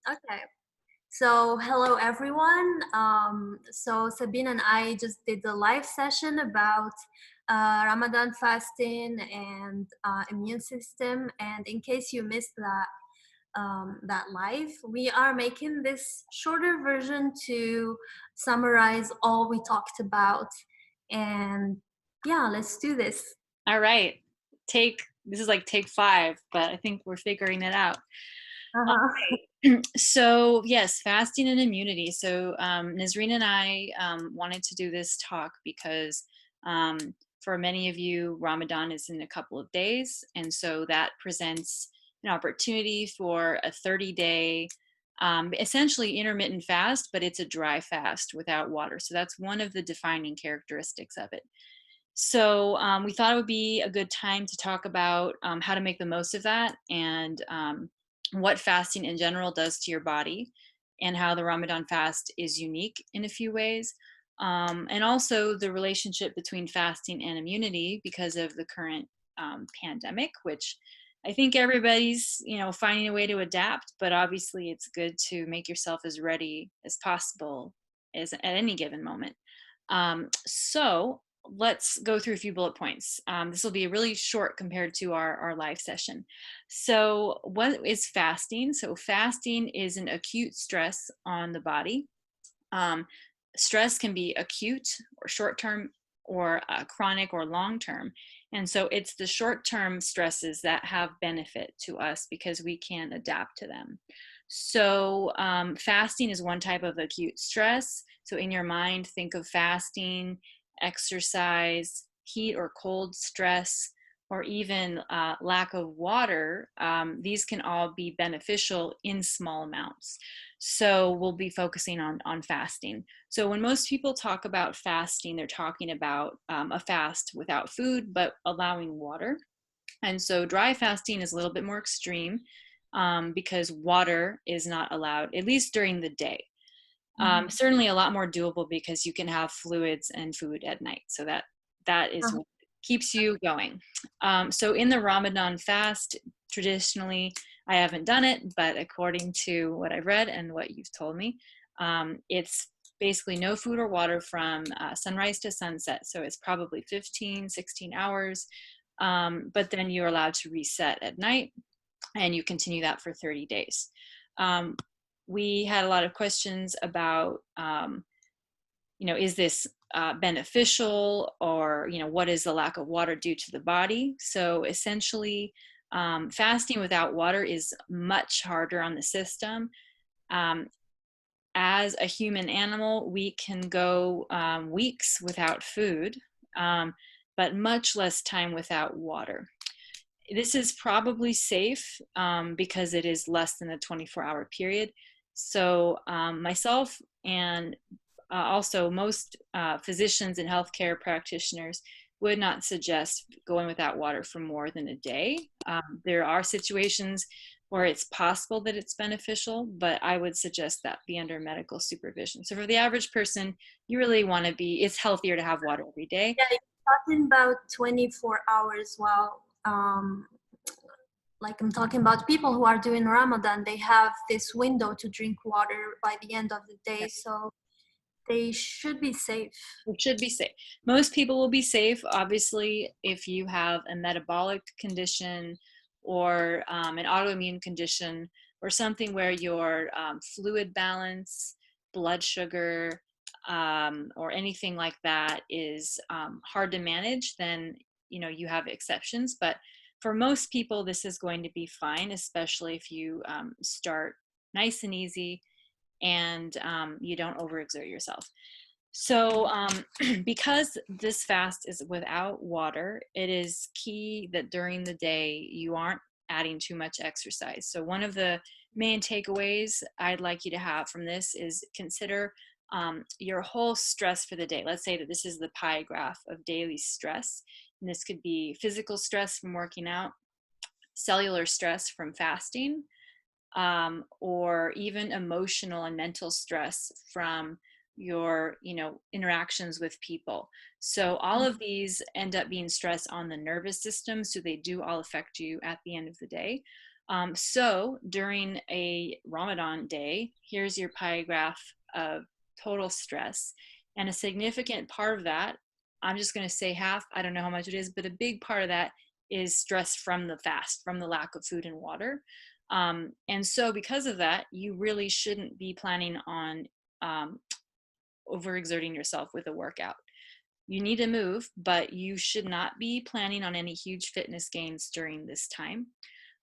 Okay. So, hello everyone. So Sabine and I just did a live session about Ramadan fasting and immune system. And in case you missed that live, we are making this shorter version to summarize all we talked about. And yeah, let's do this. All right. This is like take 5, but I think we're figuring it out. Uh-huh. So yes, fasting and immunity. So Nesrine and I wanted to do this talk because um, for many of you, Ramadan is in a couple of days, and so that presents an opportunity for a 30-day, essentially intermittent fast, but it's a dry fast without water. So that's one of the defining characteristics of it. So we thought it would be a good time to talk about how to make the most of that and what fasting in general does to your body and how the Ramadan fast is unique in a few ways. And also the relationship between fasting and immunity because of the current pandemic, which I think everybody's, finding a way to adapt, but obviously it's good to make yourself as ready as possible as at any given moment. So let's go through a few bullet points. This will be really short compared to our live session. So what is fasting? So fasting is an acute stress on the body. Um, Stress can be acute or short-term or chronic or long-term. And so it's the short-term stresses that have benefit to us because we can adapt to them. So fasting is one type of acute stress. So in your mind, think of fasting, exercise, heat or cold stress, or even lack of water. These can all be beneficial in small amounts. So we'll be focusing on fasting. So when most people talk about fasting, they're talking about a fast without food, but allowing water. And so dry fasting is a little bit more extreme because water is not allowed, at least during the day. Certainly a lot more doable because you can have fluids and food at night. So that is what keeps you going. So in the Ramadan fast, traditionally, I haven't done it, but according to what I've read and what you've told me, it's basically no food or water from sunrise to sunset. So it's probably 15, 16 hours. But then you're allowed to reset at night and you continue that for 30 days. We had a lot of questions about, is this beneficial, or, what does the lack of water do to the body? So essentially, fasting without water is much harder on the system. As a human animal, we can go weeks without food, but much less time without water. This is probably safe because it is less than a 24-hour period. So myself and also most physicians and healthcare practitioners would not suggest going without water for more than a day. There are situations where it's possible that it's beneficial, but I would suggest that be under medical supervision. So for the average person, you really want to it's healthier to have water every day. Yeah, you're talking about 24 hours. Well, like I'm talking about people who are doing Ramadan, they have this window to drink water by the end of the day, so they should be safe. It should be safe. Most people will be safe, obviously, if you have a metabolic condition or an autoimmune condition or something where your fluid balance, blood sugar, or anything like that is hard to manage, then you have exceptions. But for most people, this is going to be fine, especially if you start nice and easy and you don't overexert yourself. So because this fast is without water, it is key that during the day you aren't adding too much exercise. So one of the main takeaways I'd like you to have from this is consider your whole stress for the day. Let's say that this is the pie graph of daily stress. And this could be physical stress from working out, cellular stress from fasting, or even emotional and mental stress from your interactions with people. So all of these end up being stress on the nervous system, so they do all affect you at the end of the day. So during a Ramadan day, here's your pie graph of total stress. And a significant part of that, I'm just going to say half, I don't know how much it is, but a big part of that is stress from the fast, from the lack of food and water. And so, because of that, you really shouldn't be planning on um, overexerting yourself with a workout. You need to move, but you should not be planning on any huge fitness gains during this time.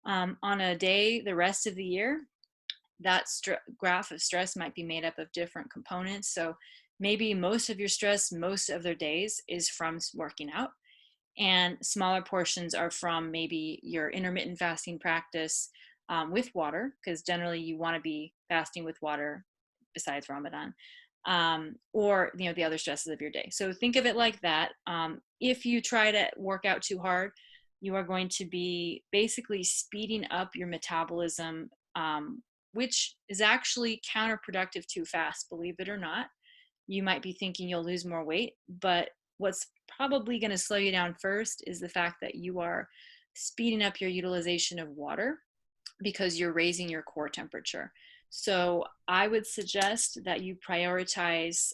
On a day the rest of the year, that graph of stress might be made up of different components. So maybe most of your stress, most of their days, is from working out, and smaller portions are from maybe your intermittent fasting practice with water, because generally you want to be fasting with water besides Ramadan, or the other stresses of your day. So think of it like that. If you try to work out too hard, you are going to be basically speeding up your metabolism, which is actually counterproductive too fast, believe it or not. You might be thinking you'll lose more weight, but what's probably going to slow you down first is the fact that you are speeding up your utilization of water because you're raising your core temperature. So I would suggest that you prioritize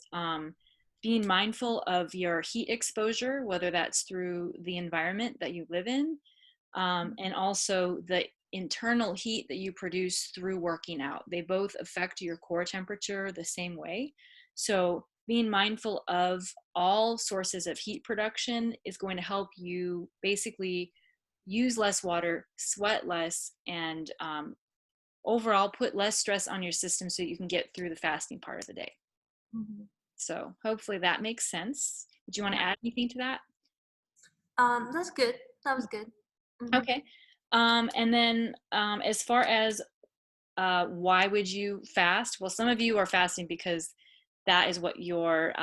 being mindful of your heat exposure, whether that's through the environment that you live in, and also the internal heat that you produce through working out. They both affect your core temperature the same way. So being mindful of all sources of heat production is going to help you basically use less water, sweat less, and overall put less stress on your system so you can get through the fasting part of the day. Mhm. So hopefully that makes sense. Do you want to Yeah. add anything to that? That's good. That was good. Hmm. Okay. And then as far as why would you fast? Well, some of you are fasting because that is what your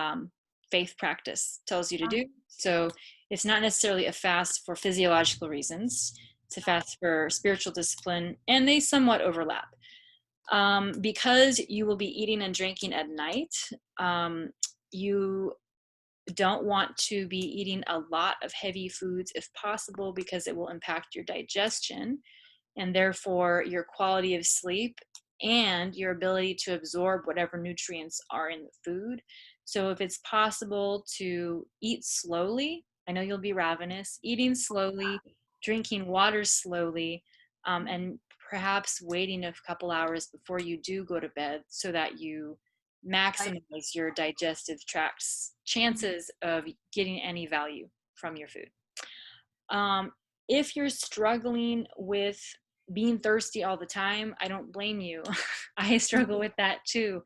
faith practice tells you to do. So it's not necessarily a fast for physiological reasons. It's a fast for spiritual discipline, and they somewhat overlap. Because you will be eating and drinking at night, you don't want to be eating a lot of heavy foods if possible, because it will impact your digestion and therefore your quality of sleep and your ability to absorb whatever nutrients are in the food. So if it's possible to eat slowly, I know you'll be ravenous, eating slowly, drinking water slowly, and perhaps waiting a couple hours before you do go to bed so that you Like, maximize your digestive tract's chances of getting any value from your food. Um, if you're struggling with being thirsty all the time, I don't blame you. I struggle with that too.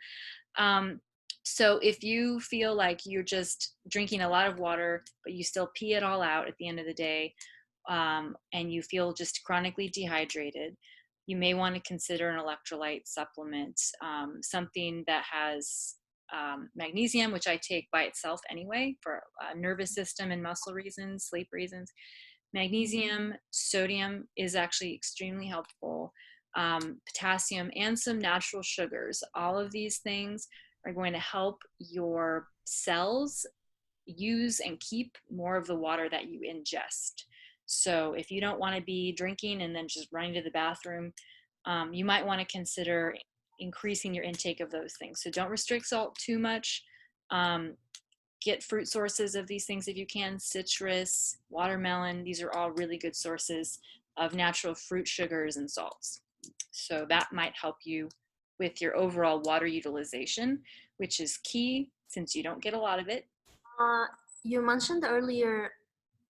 Um, so if you feel like you're just drinking a lot of water, but you still pee it all out at the end of the day, and you feel just chronically dehydrated, you may want to consider an electrolyte supplement, something that has magnesium, which I take by itself anyway for nervous system and muscle reasons, sleep reasons. Magnesium, sodium is actually extremely helpful. Potassium and some natural sugars. All of these things are going to help your cells use and keep more of the water that you ingest. So if you don't want to be drinking and then just running to the bathroom, you might want to consider increasing your intake of those things. So don't restrict salt too much. Um, get fruit sources of these things if you can. Citrus, watermelon, these are all really good sources of natural fruit sugars and salts. So that might help you with your overall water utilization, which is key since you don't get a lot of it. uh, you mentioned earlier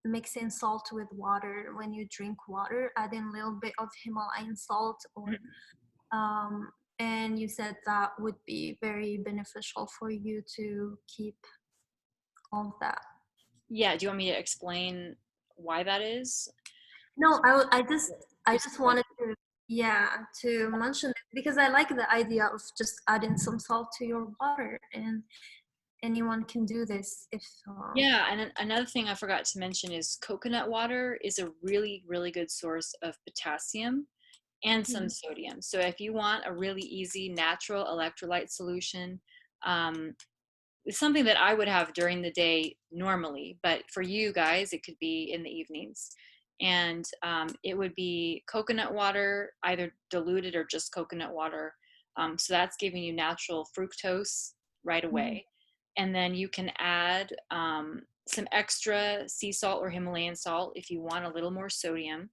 mixing salt with water when you drink water, adding a little bit of Himalayan salt, or um, and you said that would be very beneficial for you to keep all of that. Yeah, do you want me to explain why that is? No, I Just just wanted to, yeah, to mention it because I like the idea of just adding some salt to your water, and anyone can do this if yeah, and another thing I forgot to mention is coconut water is a really, really good source of potassium and some Mhm. sodium. So if you want a really easy natural electrolyte solution, um, it's something that I would have during the day normally, but for you guys, it could be in the evenings. and it would be coconut water, either diluted or just coconut water. So that's giving you natural fructose right Mhm. away. And then you can add some extra sea salt or Himalayan salt if you want a little more sodium.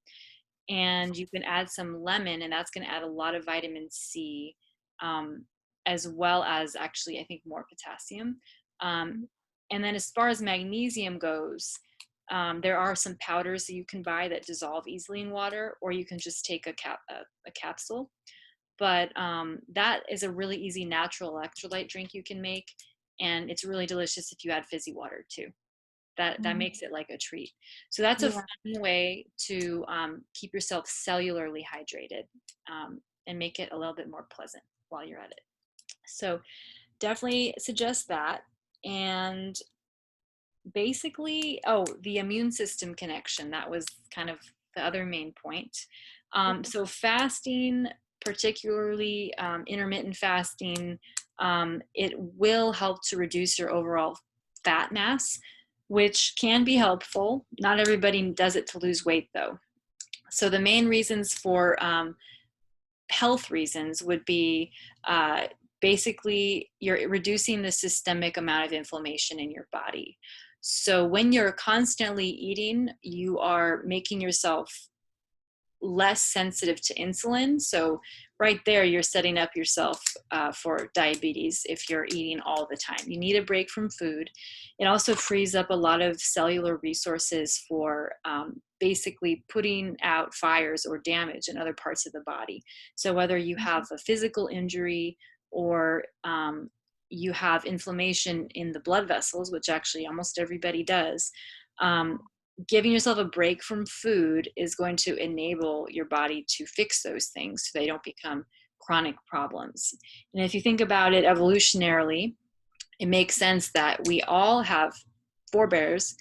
And you can add some lemon, and that's going to add a lot of vitamin C, um, as well as actually, I think, more potassium. Um, and then as far as magnesium goes, there are some powders that you can buy that dissolve easily in water, or you can just take a capsule. But that is a really easy natural electrolyte drink you can make, and it's really delicious if you add fizzy water too. That Mhm. makes it like a treat. So that's a Yeah. fun way to keep yourself cellularly hydrated, and make it a little bit more pleasant while you're at it. So definitely suggest that. And basically, oh, the immune system connection, that was kind of the other main point. Okay. So fasting, particularly intermittent fasting, it will help to reduce your overall fat mass, which can be helpful. Not everybody does it to lose weight though. So the main reasons for health reasons would be uh, basically you're reducing the systemic amount of inflammation in your body. So when you're constantly eating, you are making yourself less sensitive to insulin. So right there, you're setting up yourself for diabetes if you're eating all the time. You need a break from food. It also frees up a lot of cellular resources for basically putting out fires or damage in other parts of the body. So whether you have Mhm. a physical injury or you have inflammation in the blood vessels, which actually almost everybody does, um, giving yourself a break from food is going to enable your body to fix those things so they don't become chronic problems. And if you think about it evolutionarily, it makes sense that we all have forebears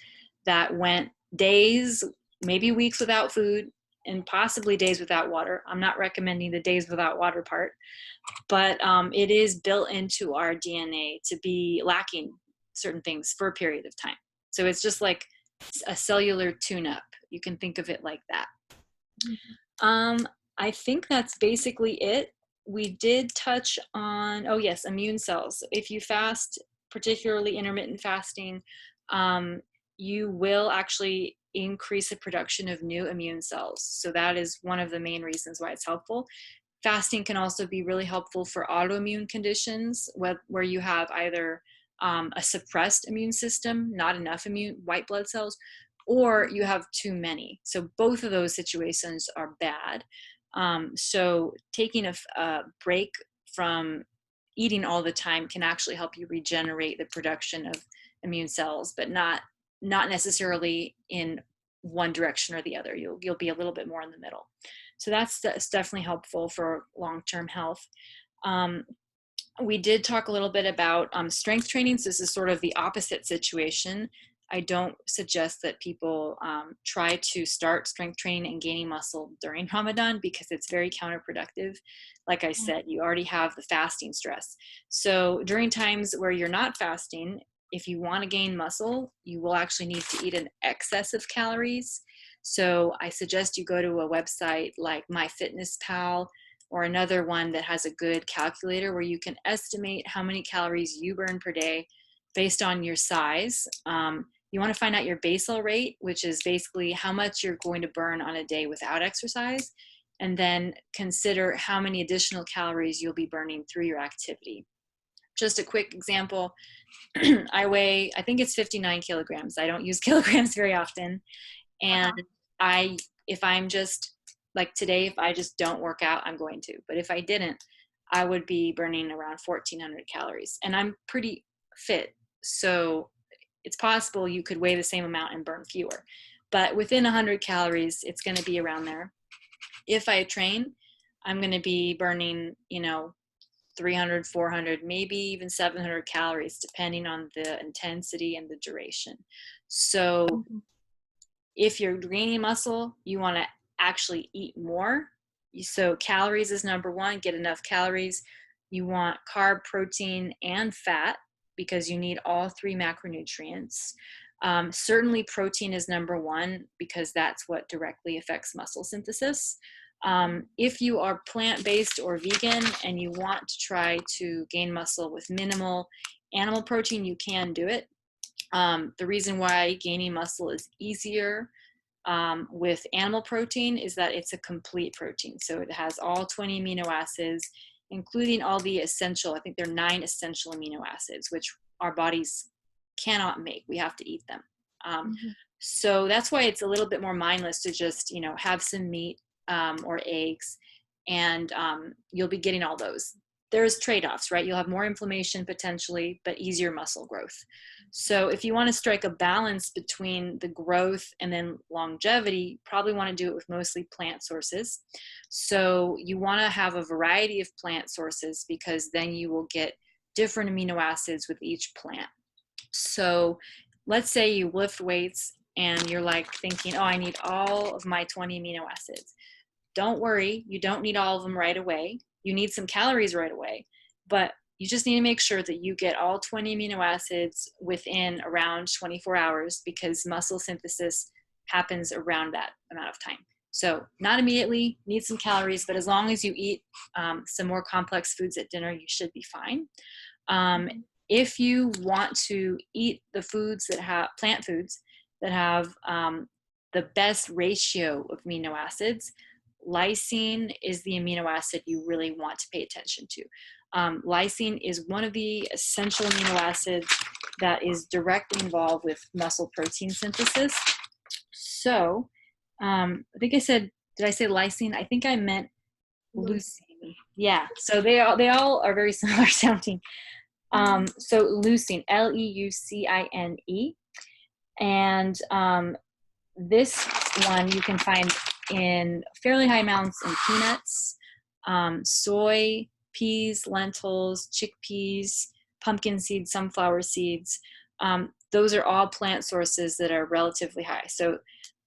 that went days, maybe weeks without food, and possibly days without water. I'm not recommending the days without water part, but it is built into our DNA to be lacking certain things for a period of time. So it's just like a cellular tune-up. You can think of it like that. Mhm. Um, I think that's basically it. We did touch on, oh yes, immune cells. If you fast, particularly intermittent fasting, um, you will actually increase the production of new immune cells. So that is one of the main reasons why it's helpful. Fasting can also be really helpful for autoimmune conditions where you have either a suppressed immune system, not enough immune white blood cells, or you have too many. So both of those situations are bad. So taking a break from eating all the time can actually help you regenerate the production of immune cells, but not necessarily in one direction or the other. You'll be a little bit more in the middle. So that's definitely helpful for long-term health. Um, we did talk a little bit about strength training. So this is sort of the opposite situation. I don't suggest that people try to start strength training and gaining muscle during Ramadan because it's very counterproductive. Like I said, you already have the fasting stress. So during times where you're not fasting, if you want to gain muscle, you will actually need to eat an excess of calories. So I suggest you go to a website like MyFitnessPal or another one that has a good calculator where you can estimate how many calories you burn per day based on your size. You want to find out your basal rate, which is basically how much you're going to burn on a day without exercise, and then consider how many additional calories you'll be burning through your activity. Just a quick example, I think it's 59 kilograms. I don't use kilograms very often. And Uh-huh. I, if I'm just like today, if I just don't work out, I'm going to. But if I didn't, I would be burning around 1,400 calories. And I'm pretty fit. So it's possible you could weigh the same amount and burn fewer. But within 100 calories, it's going to be around there. If I train, I'm going to be burning, 300, 400, maybe even 700 calories, depending on the intensity and the duration. So Mhm. if you're gaining muscle, you want to actually eat more. So calories is number one, get enough calories. You want carb, protein, and fat because you need all three macronutrients. Certainly protein is number one because that's what directly affects muscle synthesis. If you are plant-based or vegan and you want to try to gain muscle with minimal animal protein, you can do it. The reason why gaining muscle is easier with animal protein is that it's a complete protein. So it has all 20 amino acids, including all the essential, I think there are 9 essential amino acids, which our bodies cannot make. We have to eat them. Mhm. So that's why it's a little bit more mindless to just, have some meat or eggs, and you'll be getting all those. There's trade-offs, right? You'll have more inflammation potentially, but easier muscle growth. So if you want to strike a balance between the growth and then longevity, you probably want to do it with mostly plant sources. So you want to have a variety of plant sources because then you will get different amino acids with each plant. So let's say you lift weights and you're like thinking, oh, I need all of my 20 amino acids. Don't worry, you don't need all of them right away. You need some calories right away, but you just need to make sure that you get all 20 amino acids within around 24 hours because muscle synthesis happens around that amount of time. So not immediately, need some calories, but as long as you eat some more complex foods at dinner, you should be fine. Um, Mhm. if you want to eat the foods that have plant foods that have the best ratio of amino acids, lysine is the amino acid you really want to pay attention to. Lysine is one of the essential amino acids that is directly involved with muscle protein synthesis. So I think I said, did I say lysine? I think I meant Loose. leucine. Yeah, so they all are very similar sounding. Mhm. So leucine, Leucine, and this one you can find in fairly high amounts in peanuts, soy, peas, lentils, chickpeas, pumpkin seeds, sunflower seeds. Those are all plant sources that are relatively high. So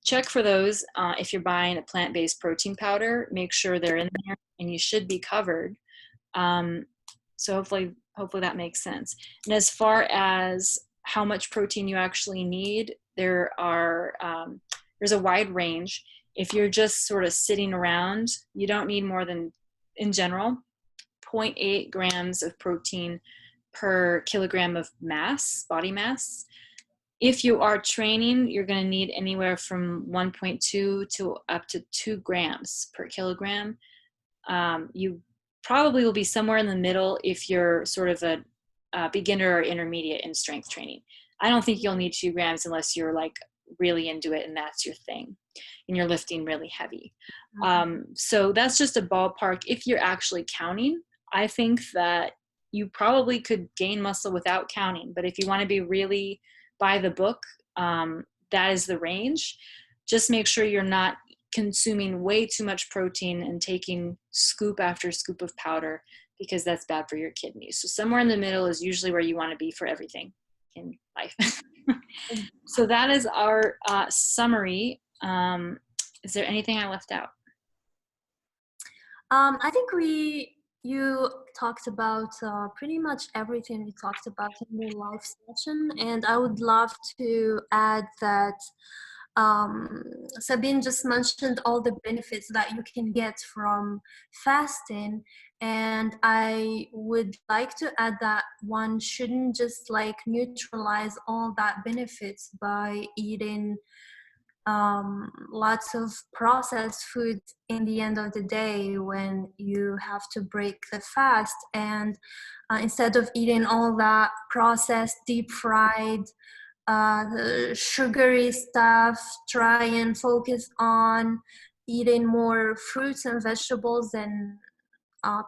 check for those. If you're buying a plant-based protein powder, make sure they're in there, and you should be covered. Um, so hopefully that makes sense. And as far as how much protein you actually need, there's a wide range. If you're just sort of sitting around, you don't need more than, in general, 0.8 grams of protein per kilogram of mass, body mass. If you are training, you're going to need anywhere from 1.2 to up to 2 grams per kilogram. You probably will be somewhere in the middle if you're sort of a beginner or intermediate in strength training. I don't think you'll need 2 grams unless you're like really into it and that's your thing and you're lifting really heavy. So that's just a ballpark. If you're actually counting, I think that you probably could gain muscle without counting. But if you want to be really by the book, that is the range. Just make sure you're not consuming way too much protein and taking scoop after scoop of powder because that's bad for your kidneys. So somewhere in the middle is usually where you want to be for everything in life. So that is our summary. Is there anything I left out? I think you talked about pretty much everything we talked about in the live session, and I would love to add that Sabine just mentioned all the benefits that you can get from fasting, and I would like to add that one shouldn't just like neutralize all that benefits by eating lots of processed food in the end of the day when you have to break the fast. And instead of eating all that processed, deep fried, sugary stuff, try and focus on eating more fruits and vegetables and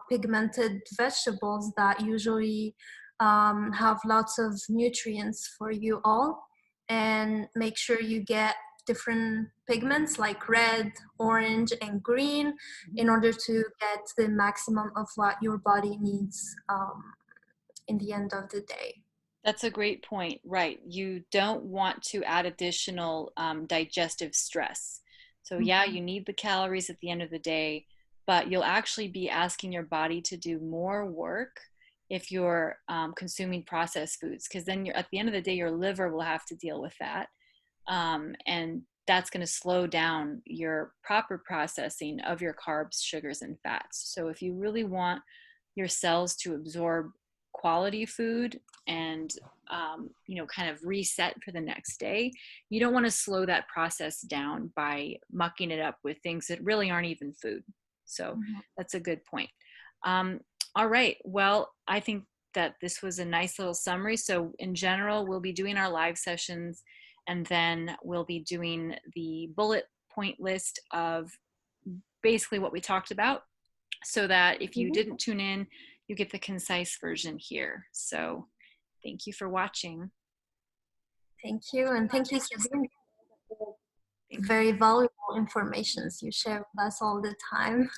pigmented vegetables that usually have lots of nutrients for you all, and make sure you get different pigments like red, orange, and green in order to get the maximum of what your body needs in the end of the day. That's a great point. Right. You don't want to add additional digestive stress. So, yeah, Mhm. you need the calories at the end of the day, but you'll actually be asking your body to do more work if you're consuming processed foods, because then at the end of the day, your liver will have to deal with that. And that's going to slow down your proper processing of your carbs, sugars, and fats. So if you really want your cells to absorb quality food and kind of reset for the next day, you don't want to slow that process down by mucking it up with things that really aren't even food. So Mhm. that's a good point. um, all right, well, I think that this was a nice little summary. So in general, we'll be doing our live sessions, and then we'll be doing the bullet point list of basically what we talked about, so that if you Mhm. didn't tune in, you get the concise version here. So thank you for watching. Thank you, and thank you, Sabine. Thanks. Very valuable informations you share with us all the time.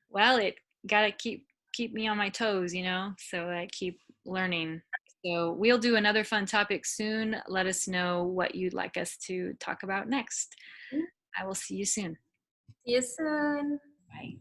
Well, it gotta keep me on my toes, so I keep learning. So we'll do another fun topic soon. Let us know what you'd like us to talk about next. I will see you soon. See you soon. Bye.